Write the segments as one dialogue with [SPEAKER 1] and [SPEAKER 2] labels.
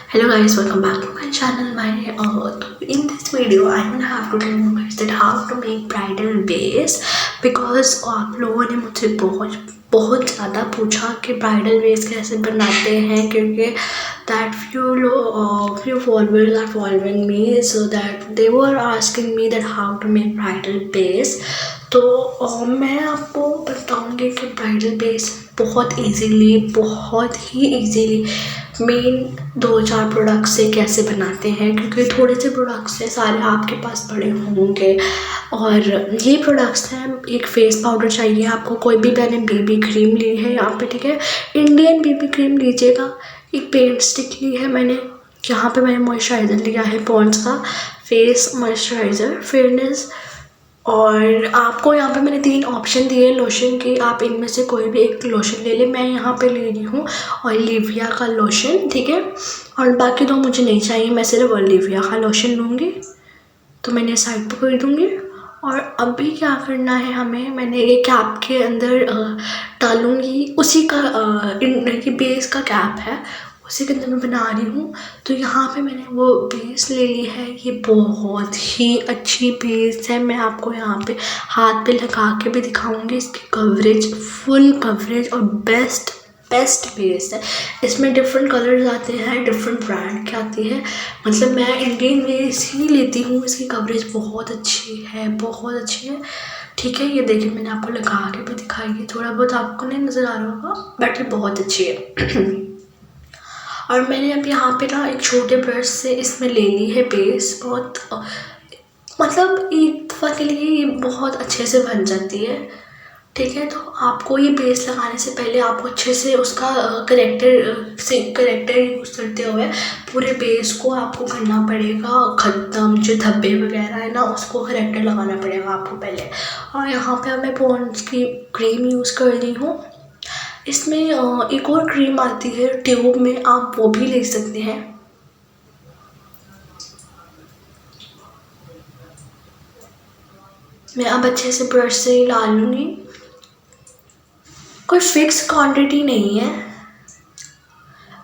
[SPEAKER 1] Hello guys, welcome back to my channel. In this video, I'm gonna have to tell you guys that how to make bridal base because आप लोगों ने मुझसे बहुत ज़्यादा पूछा कि ब्राइडल बेस कैसे बनाते हैं क्योंकि that few followers are following me so that they were asking me that how to make bridal base. तो मैं आपको बताऊंगी कि ब्राइडल बेस बहुत ही इजीली मेन 2-4 प्रोडक्ट्स से कैसे बनाते हैं क्योंकि थोड़े से प्रोडक्ट्स हैं, सारे आपके पास पड़े होंगे। और ये प्रोडक्ट्स हैं, एक फेस पाउडर चाहिए आपको, कोई भी मैंने बेबी क्रीम ली है यहाँ पे, ठीक है, इंडियन बेबी क्रीम लीजिएगा। एक पेंट स्टिक ली है मैंने, यहाँ पे मैंने मॉइस्चराइज़र लिया है पॉन्ड्स का फेस मॉइस्चराइज़र फेयरनेस। और आपको यहाँ पे मैंने 3 ऑप्शन दिए लोशन की, आप इनमें से कोई भी एक लोशन ले लें। मैं यहाँ पे ले रही हूँ ओलिविया का लोशन, ठीक है, और बाकी 2 मुझे नहीं चाहिए, मैं सिर्फ ओलिविया का लोशन लूँगी। तो मैंने साइड पर कर दूँगी। और अभी क्या करना है हमें, मैंने ये कैप के अंदर डालूँगी, उसी का ये बेस का कैप है, उसी के अंदर मैं बना रही हूँ। तो यहाँ पे मैंने वो बेस ले ली है, ये बहुत ही अच्छी बेस है। मैं आपको यहाँ पे हाथ पे लगा के भी दिखाऊंगी, इसकी कवरेज फुल कवरेज और बेस्ट बेस है। इसमें डिफरेंट कलर्स आते हैं, डिफरेंट ब्रांड की आती है, मतलब मैं इंडियन बेस ही लेती हूँ। इसकी कवरेज बहुत अच्छी है, ठीक है। ये देखिए मैंने आपको लगा के भी दिखाई है, थोड़ा बहुत आपको नहीं नज़र आ रहा होगा बट ये बहुत अच्छी है। और मैंने अब यहाँ पे ना एक छोटे ब्रश से इसमें ले ली है बेस, बहुत मतलब एक दफ़ा के लिए ये बहुत अच्छे से बन जाती है, ठीक है। तो आपको ये बेस लगाने से पहले आपको अच्छे से उसका करेक्टर यूज़ करते हुए पूरे बेस को आपको करना पड़ेगा ख़त्म, जो धब्बे वगैरह है ना उसको करेक्टर लगाना पड़ेगा आपको पहले। और यहाँ पे मैं पॉन्ड्स की क्रीम यूज़ कर रही हूँ। इसमें एक और क्रीम आती है ट्यूब में, आप वो भी ले सकते हैं। मैं अब अच्छे से ब्रश से ही डाल लूँगी, कोई फिक्स क्वांटिटी नहीं है।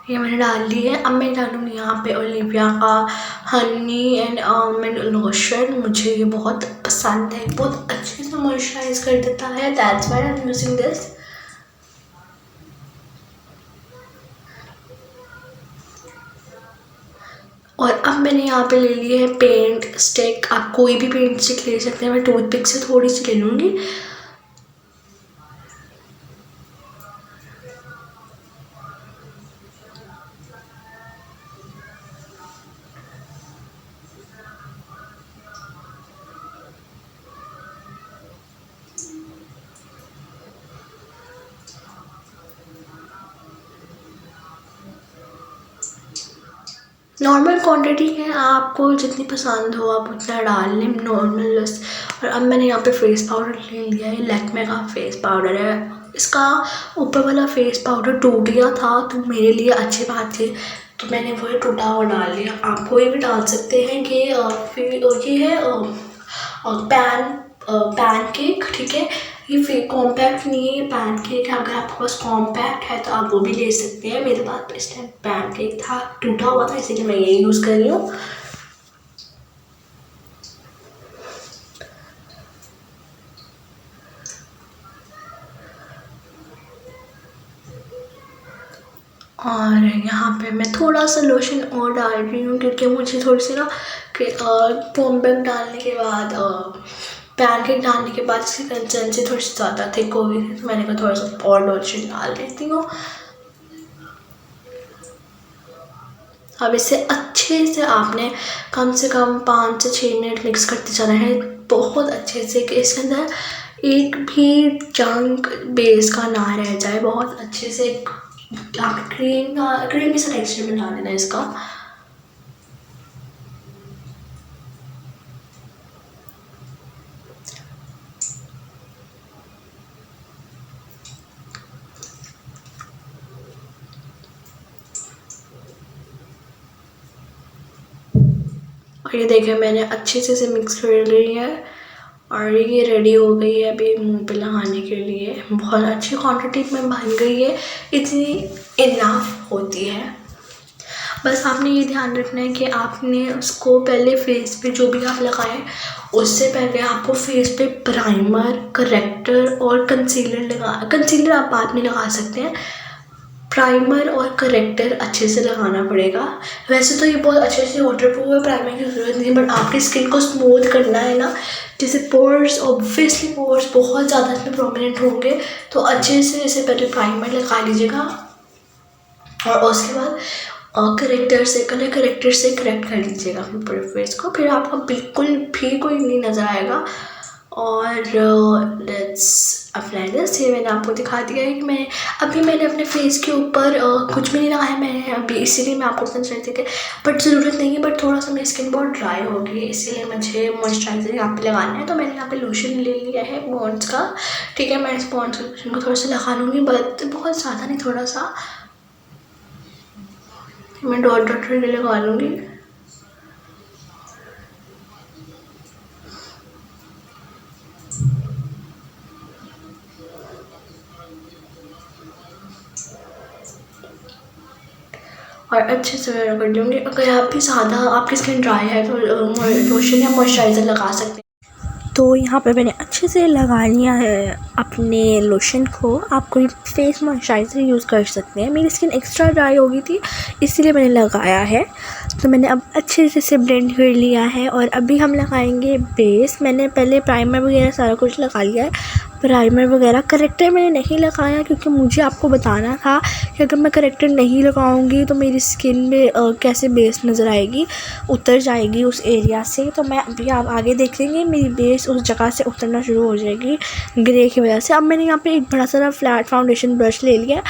[SPEAKER 1] ये मैंने डाल ली है। अब मैं डालूँगी यहाँ पे ओलिविया का हनी एंड आलमंड लोशन, मुझे ये बहुत पसंद है, बहुत अच्छे से मॉइस्चराइज कर देता है, that's why I am using this. और अब मैंने यहाँ पे ले ली है पेंट स्टिक, आप कोई भी पेंट स्टिक ले सकते हैं, मैं टूथपिक से थोड़ी सी ले लूँगी। नॉर्मल क्वांटिटी है, आपको जितनी पसंद हो आप उतना डाल लें नॉर्मल बस। और अब मैंने यहाँ पे फेस पाउडर ले लिया है, लैक्मे का फेस पाउडर है। इसका ऊपर वाला फेस पाउडर टूट गया था तो मेरे लिए अच्छी बात थी, तो मैंने वही टूटा हुआ डाल लिया। आप कोई भी डाल सकते हैं कि फिर ये है पैन केक, ठीक है, ये कॉम्पैक्ट नहीं है, ये पैन केक है। अगर आपके पास कॉम्पैक्ट है तो आप वो भी ले सकते हैं। मेरे पास इस टाइम पैन केक था, टूटा हुआ था, इसीलिए मैं ये यूज़ कर रही हूँ। और यहाँ पे मैं थोड़ा सा लोशन और डाल रही हूँ क्योंकि मुझे थोड़ी सी ना कि कॉम्पैक्ट डालने के बाद पैन केक डालने के बाद इसकी कंसिस्टेंसी थोड़ी सी ज़्यादा थिक हो गई थी, तो मैंने कहा थोड़ा सा और लोशन डाल देती हूँ। अब इसे अच्छे से आपने कम से कम 5 से 6 मिनट मिक्स करते जाना है, बहुत अच्छे से, कि इसके अंदर एक भी चंक बेस का ना रह जाए। बहुत अच्छे से आप क्रीमी सा टेक्सचर बना देना इसका। और ये देखिए मैंने अच्छे से इसे मिक्स कर ली है और ये रेडी हो गई है अभी मुंह पे लगाने के लिए। बहुत अच्छी क्वांटिटी में बन गई है, इतनी इनफ होती है। बस आपने ये ध्यान रखना है कि आपने उसको पहले फेस पे जो भी आप लगाएं उससे पहले आपको फेस पे प्राइमर, करेक्टर और कंसीलर आप बाद में लगा सकते हैं। प्राइमर और करेक्टर अच्छे से लगाना पड़ेगा। वैसे तो ये बहुत अच्छे से वाटरप्रूफ है, प्राइमर की ज़रूरत नहीं है, बट आपकी स्किन को स्मूथ करना है ना, जैसे पोर्स, ऑब्वियसली पोर्स बहुत ज़्यादा इसमें प्रोमिनेंट होंगे, तो अच्छे से इसे पहले प्राइमर लगा लीजिएगा और उसके बाद कलर करेक्टर से करेक्ट कर लीजिएगा अपने पूरे फेस को, फिर आपका बिल्कुल भी कोई नहीं नज़र आएगा। और लेट्स अप्लाई दिस। ये मैंने आपको दिखा दिया है कि मैंने अपने फेस के ऊपर कुछ भी नहीं लगाया मैंने अभी, इसीलिए मैं आपको बता रही थी कि बट ज़रूरत नहीं है, बट थोड़ा सा मेरी स्किन बहुत ड्राई हो गई है, इसीलिए मुझे मॉइस्चराइज़र यहाँ पे लगाना है। तो मैंने यहाँ पे लोशन ले लिया है पॉन्ड्स का, ठीक है। मैं इस पॉन्ड्स के लोशन को थोड़ा सा लगा लूँगी, बट बहुत ज़्यादा नहीं, थोड़ा सा मैं डॉट डॉट करके लगा लूँगी। और अच्छे से वेयर कर लूँगी। अगर आप भी ज़्यादा आपकी स्किन ड्राई है तो लोशन या मॉइस्चराइज़र लगा सकते हैं। तो यहाँ पे मैंने अच्छे से लगा लिया है अपने लोशन को। आप कोई फेस मॉइस्चराइज़र यूज़ कर सकते हैं। मेरी स्किन एक्स्ट्रा ड्राई हो गई थी इसलिए मैंने लगाया है। तो मैंने अब अच्छे से इसे ब्लेंड कर लिया है और अभी हम लगाएंगे बेस। मैंने पहले प्राइमर वगैरह सारा कुछ लगा लिया है। प्राइमर वगैरह करेक्टर मैंने नहीं लगाया क्योंकि मुझे आपको बताना था कि अगर मैं करेक्टर नहीं लगाऊंगी तो मेरी स्किन में कैसे बेस नज़र आएगी, उतर जाएगी उस एरिया से। तो मैं अभी आप आगे देखेंगे मेरी बेस उस जगह से उतरना शुरू हो जाएगी ग्रे की वजह से। अब मैंने यहाँ पे एक बड़ा सारा फ्लैट फाउंडेशन ब्रश ले लिया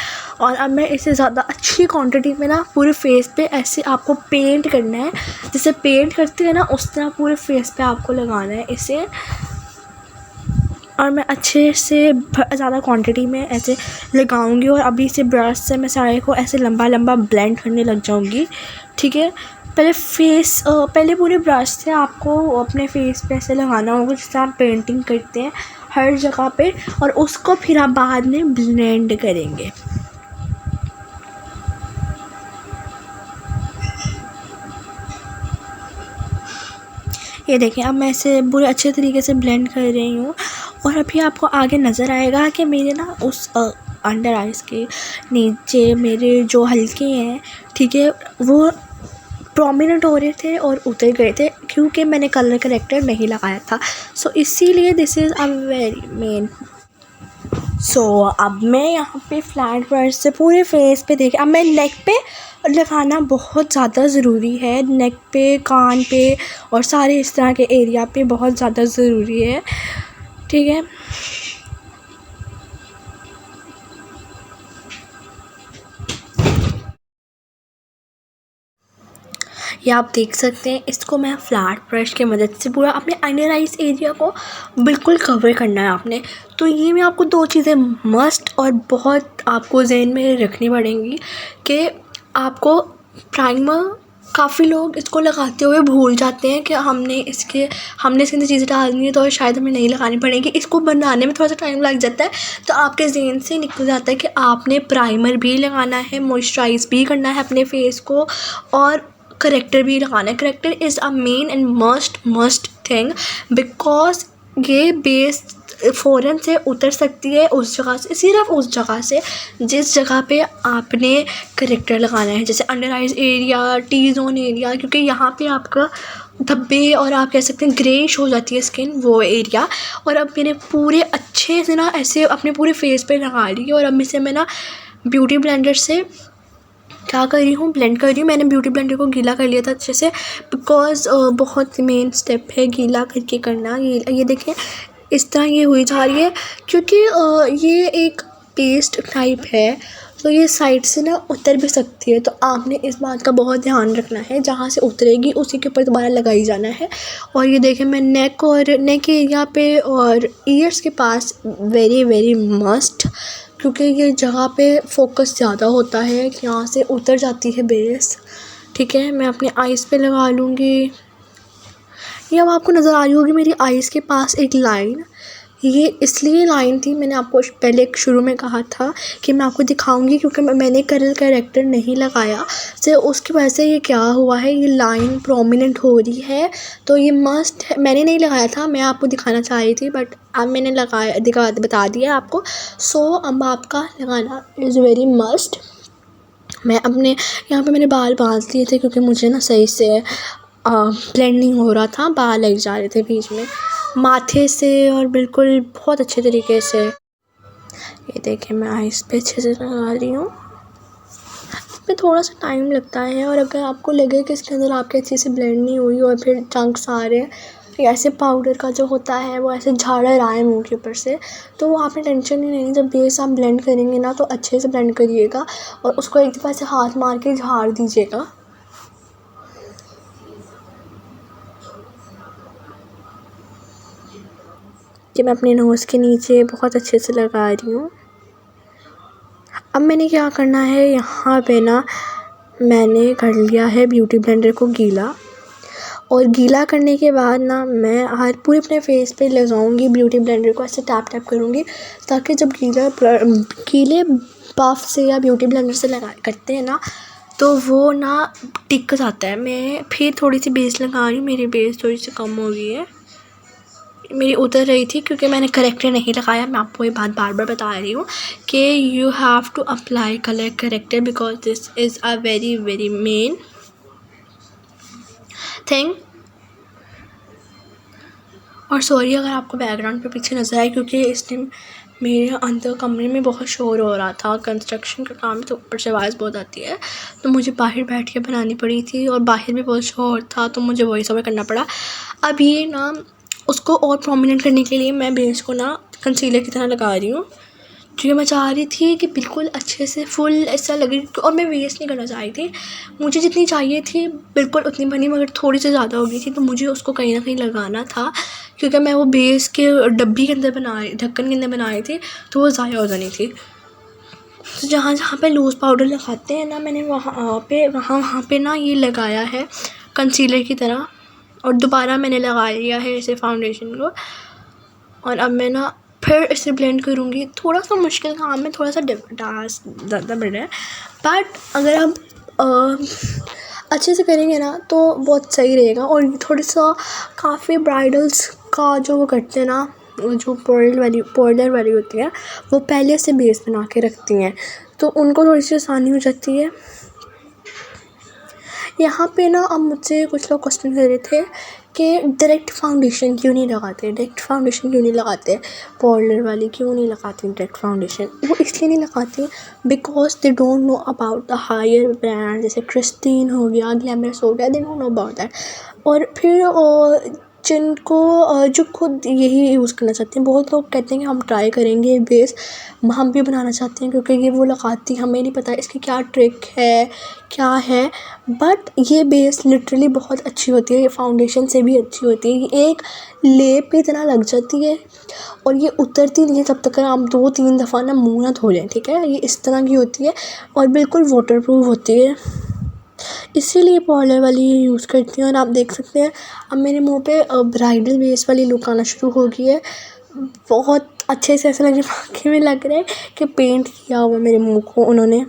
[SPEAKER 1] और अब मैं इसे ज़्यादा अच्छी क्वान्टिटी में ना पूरे फेस पे ऐसे आपको पेंट करना है, जैसे पेंट करते हैं ना उस तरह पूरे फेस पे आपको लगाना है इसे। और मैं अच्छे से ज़्यादा क्वांटिटी में ऐसे लगाऊंगी और अभी से ब्रश से मैं सारे को ऐसे लंबा लंबा ब्लेंड करने लग जाऊंगी, ठीक है। पहले पूरे ब्रश से आपको अपने फेस पे ऐसे लगाना होगा जिससे आप पेंटिंग करते हैं हर जगह पे, और उसको फिर आप बाद में ब्लेंड करेंगे। ये देखिए अब मैं इसे पूरे अच्छे तरीके से ब्लेंड कर रही हूँ और अभी आपको आगे नज़र आएगा कि मेरे ना उस अंडर आइज़ के नीचे मेरे जो हल्के हैं, ठीक है, वो प्रोमिनेंट हो रहे थे और उतर गए थे क्योंकि मैंने कलर करेक्टर नहीं लगाया था। सो इसीलिए this is a very main. So अब मैं यहाँ पे फ्लैट ब्रश से पूरे फेस पे देखिए, अब मैं नेक पे लगाना बहुत ज़्यादा ज़रूरी है, नेक पे, कान पे और सारे इस तरह के एरिया पे बहुत ज़्यादा ज़रूरी है, ठीक है। ये आप देख सकते हैं, इसको मैं फ्लैट ब्रश की मदद से पूरा अपने अंडर आइज़ एरिया को बिल्कुल कवर करना है आपने। तो ये मैं आपको दो चीज़ें मस्ट और बहुत आपको जहन में रखनी पड़ेंगी कि आपको प्राइमर, काफ़ी लोग इसको लगाते हुए भूल जाते हैं कि हमने इसके अंदर चीज़ें डालनी है तो शायद हमें नहीं लगानी पड़ेगी। इसको बनाने में थोड़ा सा टाइम लग जाता है, तो आपके जहन से निकल जाता है कि आपने प्राइमर भी लगाना है, मॉइस्चराइज़ भी करना है अपने फेस को और करेक्टर भी लगाना है। Character is a main and must thing because ये बेस फ़ौरन से उतर सकती है उस जगह से, सिर्फ उस जगह से जिस जगह पे आपने करेक्टर लगाना है, जैसे under eyes area, T zone area, क्योंकि यहाँ पे आपका धब्बे और आप कह सकते हैं ग्रेइश हो जाती है स्किन, वो एरिया। और अब मैंने पूरे अच्छे से ना ऐसे अपने पूरे फेस पे लगा ली और अब इसे मैं ना ब्यूटी ब्लेंडर से क्या कर रही हूँ, ब्लेंड कर रही हूँ। मैंने ब्यूटी ब्लेंडर को गीला कर लिया था अच्छे से बिकॉज़ बहुत मेन स्टेप है गीला करके करना। ये देखें इस तरह ये हुई जा रही है क्योंकि ये एक पेस्ट टाइप है, तो ये साइड से ना उतर भी सकती है, तो आपने इस बात का बहुत ध्यान रखना है, जहाँ से उतरेगी उसी के ऊपर दोबारा लगाई जाना है। और ये देखें मैं नेक एरिया पे और ईयर्स के पास वेरी मस्ट, क्योंकि ये जगह पे फोकस ज़्यादा होता है कि यहाँ से उतर जाती है बेस, ठीक है। मैं अपने आइज़ पे लगा लूँगी। ये अब आपको नज़र आ रही होगी मेरी आइज़ के पास एक लाइन, ये इसलिए लाइन थी, मैंने आपको पहले शुरू में कहा था कि मैं आपको दिखाऊंगी, क्योंकि मैंने करेक्टर नहीं लगाया, तो उसकी वजह से ये क्या हुआ है, ये लाइन प्रोमिनेंट हो रही है। तो ये मस्ट है, मैंने नहीं लगाया था, मैं आपको दिखाना चाह रही थी, बट अब मैंने बता दिया आपको। सो अब आपका लगाना इज़ वेरी मस्ट। मैं अपने यहाँ पे मैंने बाल बांध लिए थे, क्योंकि मुझे ना सही से ब्लेंड नहीं हो रहा था, बाल लग जा रहे थे बीच में माथे से, और बिल्कुल बहुत अच्छे तरीके से। ये देखिए मैं आइस पे अच्छे से लगा रही हूँ। इसमें थोड़ा सा टाइम लगता है, और अगर आपको लगे कि इसके अंदर आपके अच्छे से ब्लेंड नहीं हुई और फिर चंक्स आ रहे हैं, फिर ऐसे पाउडर का जो होता है वो ऐसे झाड़ा रहा है मुँह के ऊपर से, तो वो आपने टेंशन नहीं लेनी। जब बेस आप ब्लेंड करेंगे ना, तो अच्छे से ब्लेंड करिएगा और उसको एक दफ़ा ऐसे हाथ मार के झाड़ दीजिएगा। कि मैं अपने नोज़ के नीचे बहुत अच्छे से लगा रही हूँ। अब मैंने क्या करना है, यहाँ पे ना मैंने कर लिया है ब्यूटी ब्लेंडर को गीला, और गीला करने के बाद ना मैं हर पूरे अपने फेस पे लगाऊंगी ब्यूटी ब्लेंडर को, ऐसे टैप टैप करूँगी, ताकि जब गीले पफ से या ब्यूटी ब्लेंडर से लगा करते हैं ना, तो वो ना टिक जाता है। मैं फिर थोड़ी सी बेस लगा रही हूँ, मेरी बेस थोड़ी सी कम हो गई है, मेरी उतर रही थी क्योंकि मैंने करेक्टर नहीं लगाया। मैं आपको ये बात बार बार बता रही हूँ कि you have to apply colour corrector, because this is a very very main thing. और सॉरी अगर आपको बैकग्राउंड पे पीछे नज़र आए, क्योंकि इस टाइम मेरे अंदर कमरे में बहुत शोर हो रहा था, कंस्ट्रक्शन का काम, तो ऊपर से आवाज़ बहुत आती है, तो मुझे बाहर बैठ के बनानी पड़ी थी, और बाहर भी बहुत शोर था, तो मुझे वही सब करना पड़ा। अब ये ना उसको और प्रोमिनेंट करने के लिए मैं बेस को ना कंसीलर की तरह लगा रही हूँ, क्योंकि मैं चाह रही थी कि बिल्कुल अच्छे से फुल ऐसा लगे, और मैं वेस्ट नहीं करना चाह रही थी। मुझे जितनी चाहिए थी बिल्कुल उतनी बनी, मगर थोड़ी सी ज़्यादा हो गई थी, तो मुझे उसको कहीं ना कहीं लगाना था, क्योंकि मैं वो बेस के डब्बी के अंदर ढक्कन के अंदर बनाई थी, तो वो ज़ाया हो जानी थी। तो जहाँ जहाँ पे लूज़ पाउडर लगाते हैं ना, मैंने वहाँ पे ना ये लगाया है कंसीलर की तरह, और दोबारा मैंने लगा लिया है इसे फाउंडेशन को, और अब मैं ना फिर इसे ब्लेंड करूँगी। थोड़ा सा मुश्किल काम है, थोड़ा सा टास्क ज़्यादा बढ़ रहा है, बट अगर आप अच्छे से करेंगे ना तो बहुत सही रहेगा। और थोड़ा सा काफ़ी ब्राइडल्स का जो वो करते हैं ना, जो पर्लर वाली होती है, वो पहले से बेस बना के रखती हैं, तो उनको थोड़ी सी आसानी हो जाती है। यहाँ पे ना अब मुझसे कुछ लोग क्वेश्चन कर रहे थे कि डायरेक्ट फाउंडेशन क्यों नहीं लगाते, पार्लर वाली क्यों नहीं लगाती डायरेक्ट फाउंडेशन। वो इसलिए नहीं लगाती because they don't know about the higher brand, जैसे क्रिस्टीन हो गया, ग्लैमरस हो गया, they don't know about that. और फिर जिनको जो खुद यही यूज़ करना चाहते हैं, बहुत लोग कहते हैं कि हम ट्राई करेंगे बेस, हम भी बनाना चाहते हैं, क्योंकि ये वो लगाती, हमें नहीं पता इसकी क्या ट्रिक है क्या है, बट ये बेस लिटरली बहुत अच्छी होती है, ये फाउंडेशन से भी अच्छी होती है। ये एक लेप की तरह लग जाती है, और ये उतरती नहीं है तब तक आप 2-3 दफ़ा ना मुँह ना धो लें, ठीक है। ये इस तरह की होती है और बिल्कुल वाटरप्रूफ होती है, इसीलिए पार्लर वाली ये यूज़ करती हैं। और आप देख सकते हैं अब मेरे मुंह पे ब्राइडल बेस वाली लुक आना शुरू हो गई है, बहुत अच्छे से ऐसा लग रहा है, वाकई में लग रहा है कि पेंट किया हुआ मेरे मुंह को उन्होंने।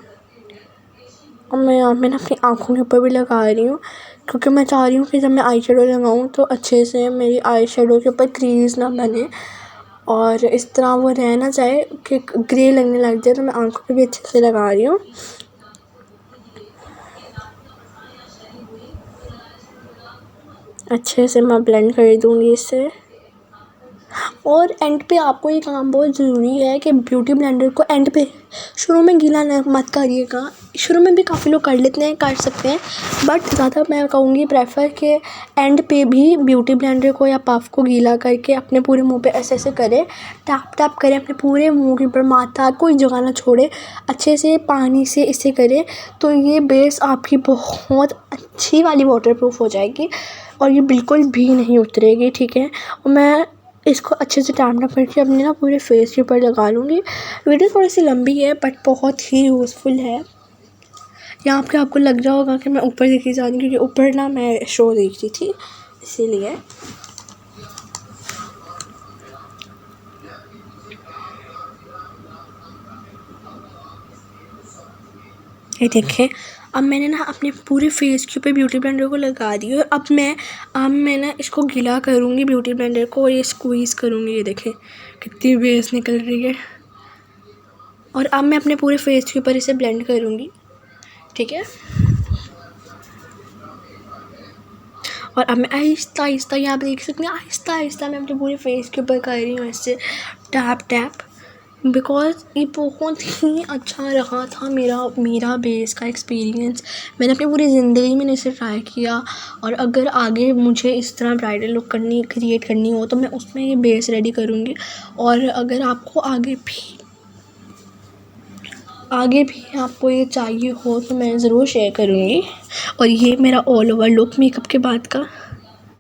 [SPEAKER 1] और मैं यहाँ पे ना अपनी आँखों के ऊपर भी लगा रही हूँ, क्योंकि मैं चाह रही हूँ कि जब मैं आई शेडो लगाऊँ तो अच्छे से मेरी आई शेडो के ऊपर क्रीज ना बने, और इस तरह वो रह ना जाए कि ग्रे लगने लग जाए। तो मैं आँखों पे भी अच्छे से लगा रही हूँ। अच्छे से मैं ब्लेंड कर दूँगी इसे। और एंड पे आपको ये काम बहुत ज़रूरी है कि ब्यूटी ब्लेंडर को एंड पे, शुरू में गीला मत करिएगा। शुरू में भी काफ़ी लोग कर लेते हैं, कर सकते हैं, बट ज़्यादा मैं कहूँगी प्रेफर कि एंड पे भी ब्यूटी ब्लेंडर को या पफ को गीला करके अपने पूरे मुंह पे ऐसे ऐसे करें, टैप टैप करें अपने पूरे मुंह के ऊपर, माथा कोई जगह ना छोड़े, अच्छे से पानी से इसे करें, तो ये बेस आपकी बहुत अच्छी वाली वाटरप्रूफ हो जाएगी और ये बिल्कुल भी नहीं उतरेगी, ठीक है। और मैं इसको अच्छे से टैप टैप करके अपने ना पूरे फेस के ऊपर लगा लूँगी। वीडियो थोड़ी सी लंबी है बट बहुत ही यूज़फुल है। यहाँ पे आपको लग रहा होगा कि मैं ऊपर देखी जा रही हूँ, क्योंकि ऊपर ना मैं शो देख रही थी, इसीलिए। ये देखें, अब मैंने ना अपने पूरे फेस के ऊपर ब्यूटी ब्लेंडर को लगा दिया और अब मैं ना इसको गीला करूँगी ब्यूटी ब्लेंडर को और ये स्क्वीज़ करूँगी। ये देखें कितनी बेस निकल रही है। और अब मैं अपने पूरे फेस के ऊपर इसे ब्लेंड करूँगी, ठीक है। और अब मैं आहिस्ता आहिस्ता, यहाँ पे देख सकते हैं, आहिस्ता आहिस्ता मैं अपने पूरे फेस के ऊपर कर रही हूँ इससे टैप टैप, बिकॉज ये बहुत ही अच्छा रहा था मेरा बेस का एक्सपीरियंस। मैंने अपनी पूरी ज़िंदगी में इसे ट्राई किया और अगर आगे मुझे इस तरह ब्राइडल लुक क्रिएट करनी हो तो मैं उसमें ये बेस रेडी करूँगी। और अगर आपको आगे भी आपको ये चाहिए हो तो मैं ज़रूर शेयर करूँगी। और ये मेरा ऑल ओवर लुक मेकअप के बाद का